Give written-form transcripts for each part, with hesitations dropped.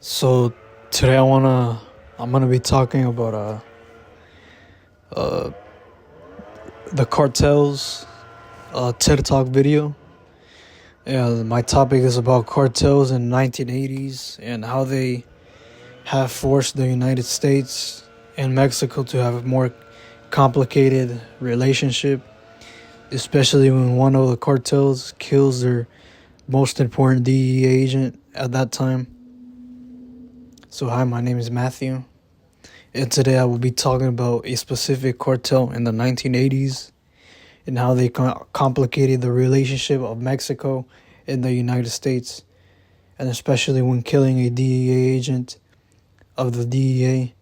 So today I'm gonna be talking about uh the cartels TED Talk video. Yeah, my topic is about cartels in the 1980s and how they have forced the United States and Mexico to have a more complicated relationship, especially when one of the cartels kills their most important DEA agent at that time. So hi, my name is Matthew. And today I will be talking about a specific cartel in the 1980s and how they complicated the relationship of Mexico and the United States, and especially when killing a DEA agent of the DEA.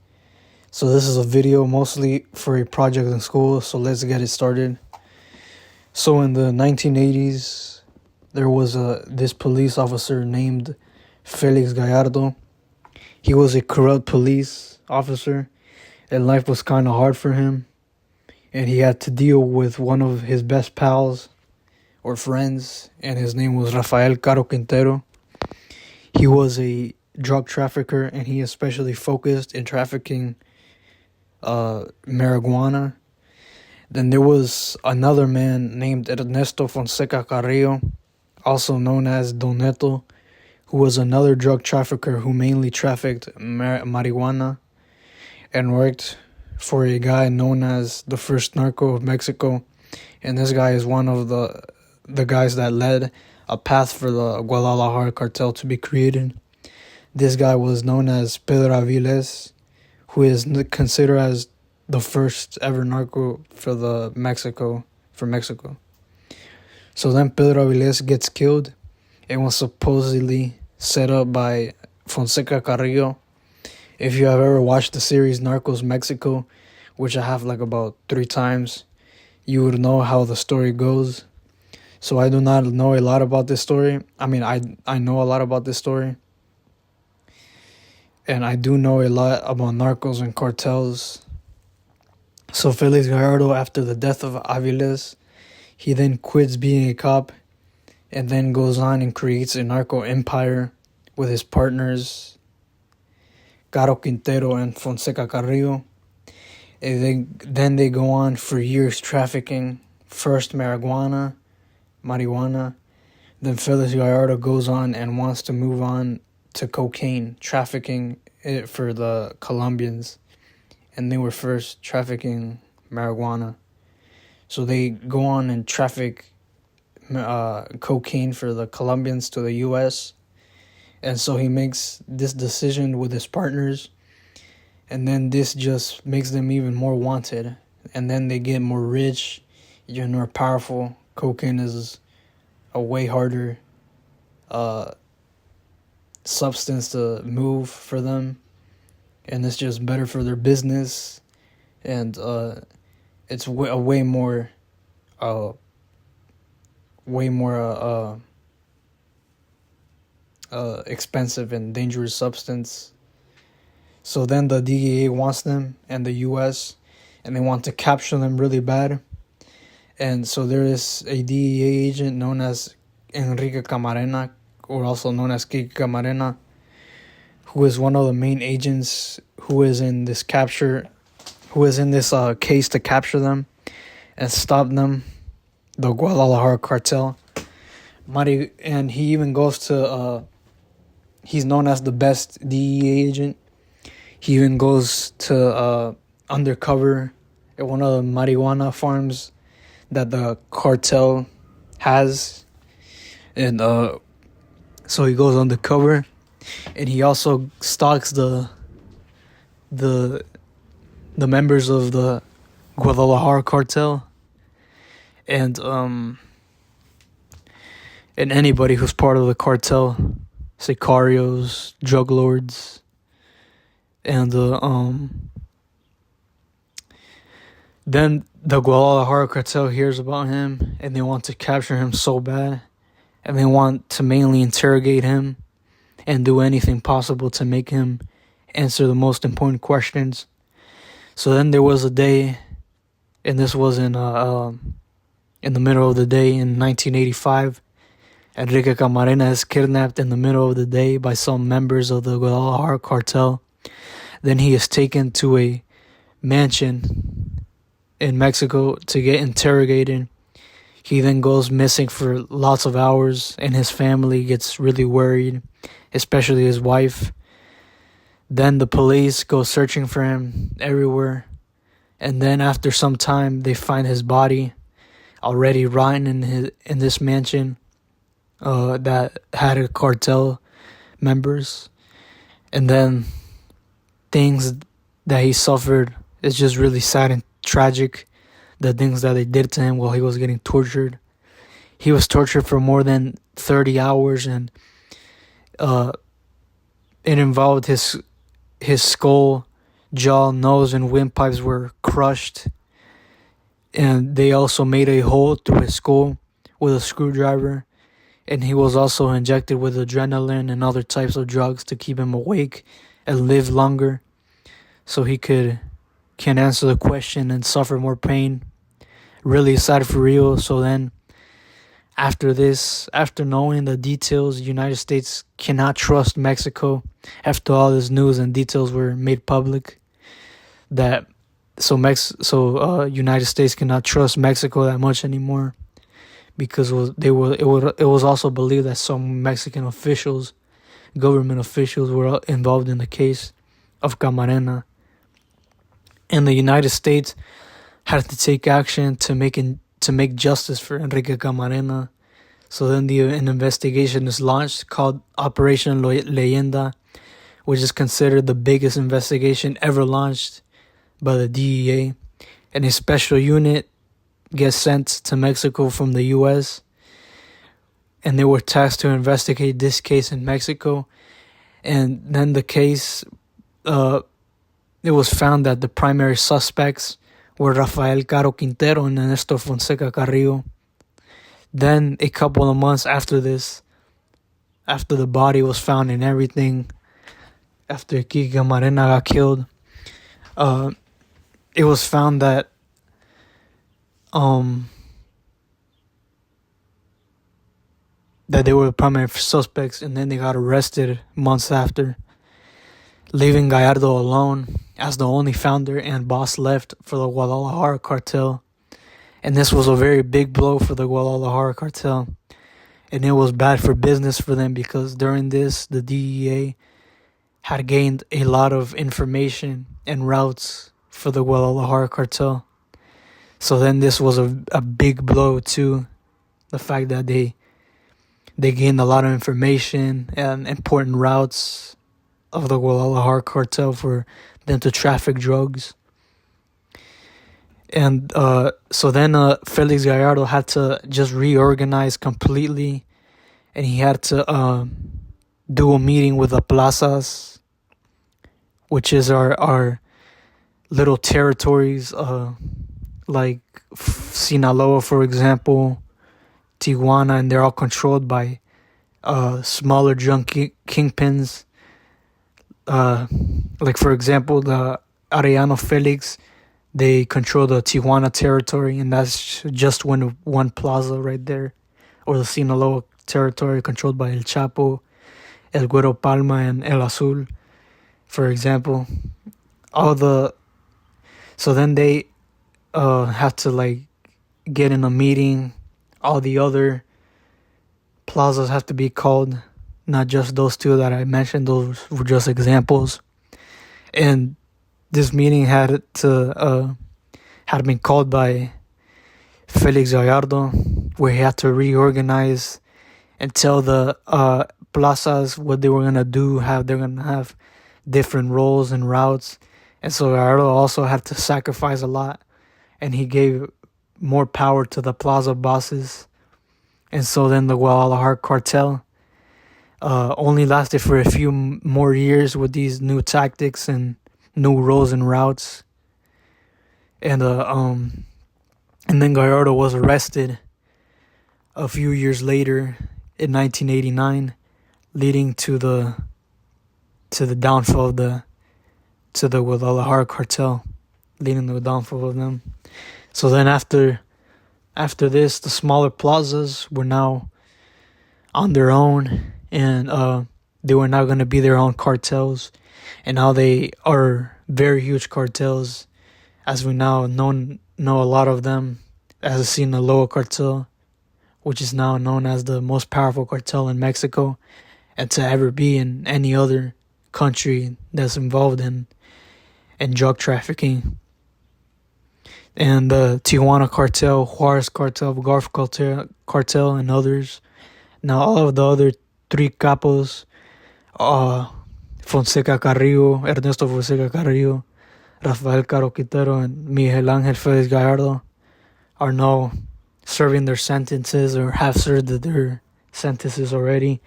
So this is a video mostly for a project in school, so let's get it started. So in the 1980s, there was this police officer named Felix Gallardo. He was a corrupt police officer, and life was kind of hard for him. And he had to deal with one of his best pals or friends, and his name was Rafael Caro Quintero. He was a drug trafficker, and he especially focused in trafficking marijuana. Then there was another man named Ernesto Fonseca Carrillo, also known as Don Neto, who was another drug trafficker who mainly trafficked marijuana and worked for a guy known as the first narco of Mexico. And this guy is one of the guys that led a path for the Guadalajara cartel to be created. This guy was known as Pedro Aviles, who is considered as the first ever narco for Mexico. So then Pedro Aviles gets killed and was supposedly set up by Fonseca Carrillo. If you have ever watched the series Narcos Mexico, which I have like about 3 times, you would know how the story goes. So I do not know a lot about this story. I mean, I know a lot about this story. And I do know a lot about narcos and cartels. So Felix Gallardo, after the death of Aviles, he then quits being a cop and then goes on and creates a narco empire with his partners, Caro Quintero and Fonseca Carrillo. And then they go on for years trafficking first marijuana. Then Felix Gallardo goes on and wants to move on to cocaine, trafficking it for the Colombians. And they were first trafficking marijuana. So they go on and traffic cocaine for the Colombians to the U.S. And so he makes this decision with his partners. And then this just makes them even more wanted. And then they get more rich, even more powerful. Cocaine is a way harder substance to move for them. And it's just better for their business. And it's a way more expensive and dangerous substance. So then the DEA wants them, and the U.S., and they want to capture them really bad. And so there is a DEA agent known as Enrique Camarena, or also known as Kiki Camarena, who is one of the main agents who is in this case to capture them and stop them, the Guadalajara cartel. And he even goes to, he's known as the best DEA agent. He even goes to undercover at one of the marijuana farms that the cartel has. And so he goes undercover, and he also stalks the members of the Guadalajara cartel and anybody who's part of the cartel, sicarios, drug lords. And then the Guadalajara cartel hears about him, and they want to capture him so bad, and they want to mainly interrogate him and do anything possible to make him answer the most important questions. So then there was a day, and this was in the middle of the day in 1985, Enrique Camarena is kidnapped in the middle of the day by some members of the Guadalajara cartel. Then he is taken to a mansion in Mexico to get interrogated. He then goes missing for lots of hours, and his family gets really worried, especially his wife. Then the police go searching for him everywhere. And then after some time, they find his body already rotten in this mansion that had a cartel members. And then things that he suffered is just really sad and tragic. The things that they did to him while he was getting tortured. He was tortured for more than 30 hours, and it involved his skull, jaw, nose, and windpipes were crushed. And they also made a hole through his skull with a screwdriver. And he was also injected with adrenaline and other types of drugs to keep him awake and live longer, so he can answer the question and suffer more pain. Really sad for real. So then, after this, after knowing the details, United States cannot trust Mexico. After all this news and details were made public, United States cannot trust Mexico that much anymore, because it was also believed that some Mexican officials, government officials, were involved in the case of Camarena, and the United States had to take action to make justice for Enrique Camarena. So then an investigation is launched called Operation Leyenda, which is considered the biggest investigation ever launched by the DEA. And a special unit gets sent to Mexico from the U.S. and they were tasked to investigate this case in Mexico. And then the case, it was found that the primary suspects were Rafael Caro Quintero and Ernesto Fonseca Carrillo. Then a couple of months after this, after the body was found and everything, after Kike Camarena got killed, it was found that that they were the primary suspects, and then they got arrested months after, leaving Gallardo alone as the only founder and boss left for the Guadalajara cartel. And this was a very big blow for the Guadalajara cartel. And it was bad for business for them, because during this, the DEA had gained a lot of information and routes for the Guadalajara cartel. So then this was a big blow to the fact that they gained a lot of information and important routes of the Guadalajara cartel for them to traffic drugs. And so then Felix Gallardo had to just reorganize completely, and he had to do a meeting with the plazas, which is our little territories, like Sinaloa, for example, Tijuana, and they're all controlled by smaller drug kingpins. Like, for example, the Arellano Felix, they control the Tijuana territory, and that's just one plaza right there. Or the Sinaloa territory, controlled by El Chapo, El Güero Palma, and El Azul, for example. So then they have to get in a meeting. All the other plazas have to be called, not just those two that I mentioned. Those were just examples. And this meeting had been called by Felix Gallardo, where he had to reorganize and tell the plazas what they were going to do, how they're going to have different roles and routes. And so Gallardo also had to sacrifice a lot, and he gave more power to the plaza bosses. And so then the Guadalajara cartel only lasted for a few more years with these new tactics and new roles and routes. And then Gallardo was arrested a few years later in 1989, leading to the downfall of the Guadalajara cartel, leading to the downfall of them. So then after this, the smaller plazas were now on their own, and they were now going to be their own cartels, and now they are very huge cartels, as we now know a lot of them, as the Sinaloa cartel, which is now known as the most powerful cartel in Mexico, and to ever be in any other country that's involved in drug trafficking. And the Tijuana cartel, Juarez cartel, Gulf cartel, and others. Now all of the other three capos, Fonseca Carrillo, Ernesto Fonseca Carrillo, Rafael Caro Quintero, and Miguel Ángel Félix Gallardo, are now serving their sentences, or have served their sentences already,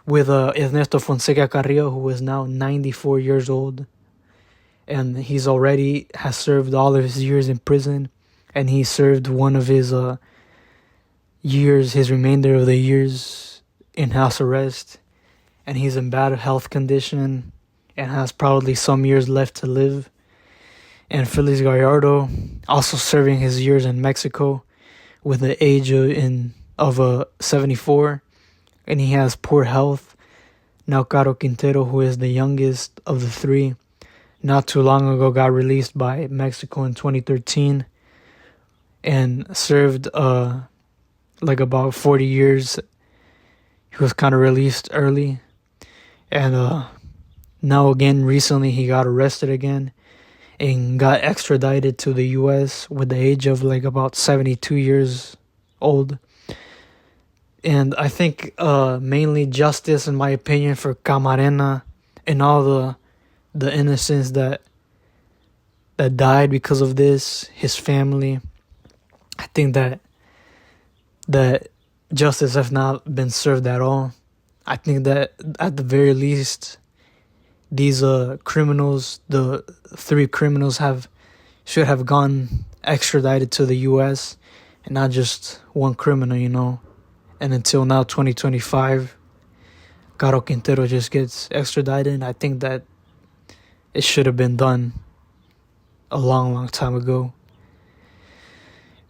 with Ernesto Fonseca Carrillo, who is now 94 years old, and he's already has served all of his years in prison, and he served one of his his remainder of the years in house arrest, and he's in bad health condition and has probably some years left to live. And Felix Gallardo, also serving his years in Mexico, with the age of 74, and he has poor health. Now Caro Quintero, who is the youngest of the three, not too long ago got released by Mexico in 2013 and served like about 40 years. He was kind of released early, and now again recently he got arrested again and got extradited to the U.S. with the age of like about 72 years old. And I think mainly justice, in my opinion, for Camarena and all the innocents that died because of this, his family. I think that justice has not been served at all. I think that at the very least, these criminals, the three criminals, should have gone extradited to the U.S. and not just one criminal, you know. And until now, 2025, Caro Quintero just gets extradited. And I think that it should have been done a long, long time ago.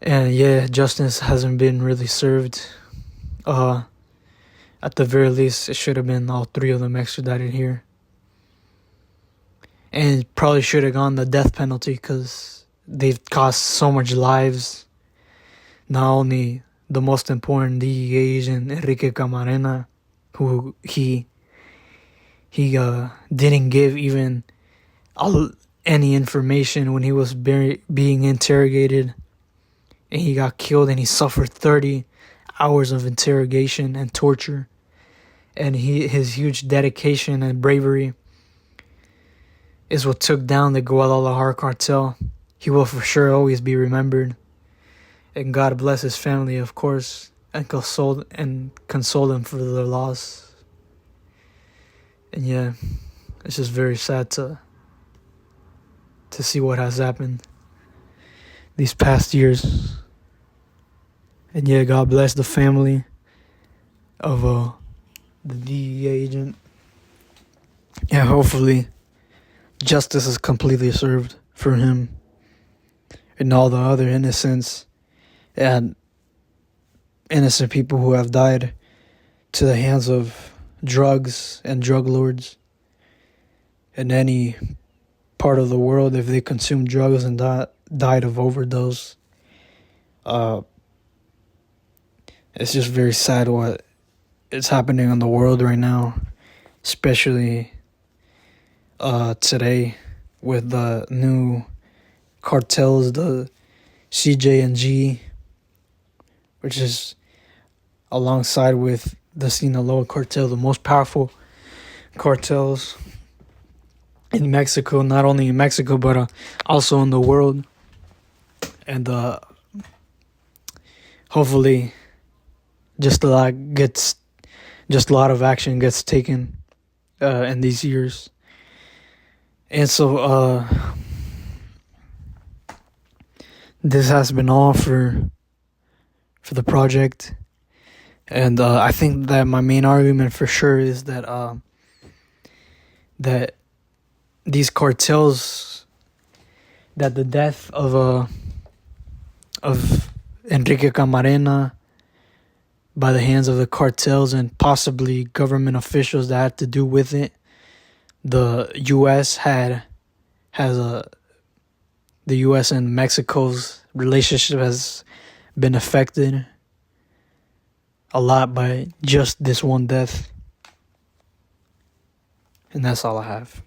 And yeah, justice hasn't been really served. At the very least, it should have been all three of them extradited here. And it probably should have gone the death penalty, because they've cost so much lives. Not only the most important DEA agent, Enrique Camarena, who he didn't give even any information when he was being interrogated, and he got killed, and he suffered 30 hours of interrogation and torture. And his huge dedication and bravery is what took down the Guadalajara cartel. He will for sure always be remembered. And God bless his family, of course, and console them for their loss. And yeah, it's just very sad to see what has happened these past years. And yeah, God bless the family of the DEA agent. Yeah, hopefully justice is completely served for him and all the other innocents and innocent people who have died to the hands of drugs and drug lords in any part of the world. If they consume drugs and died of overdose, it's just very sad what is happening in the world right now, especially today with the new cartels, the CJ&G, which is alongside with the Sinaloa cartel, the most powerful cartels in Mexico, not only in Mexico, but also in the world. And hopefully just a lot of action gets taken in these years. And so this has been all for the project. And I think that my main argument for sure is that that these cartels, that the death of Enrique Camarena by the hands of the cartels and possibly government officials that had to do with it. The U.S. the U.S. and Mexico's relationship has been affected a lot by just this one death. And that's all I have.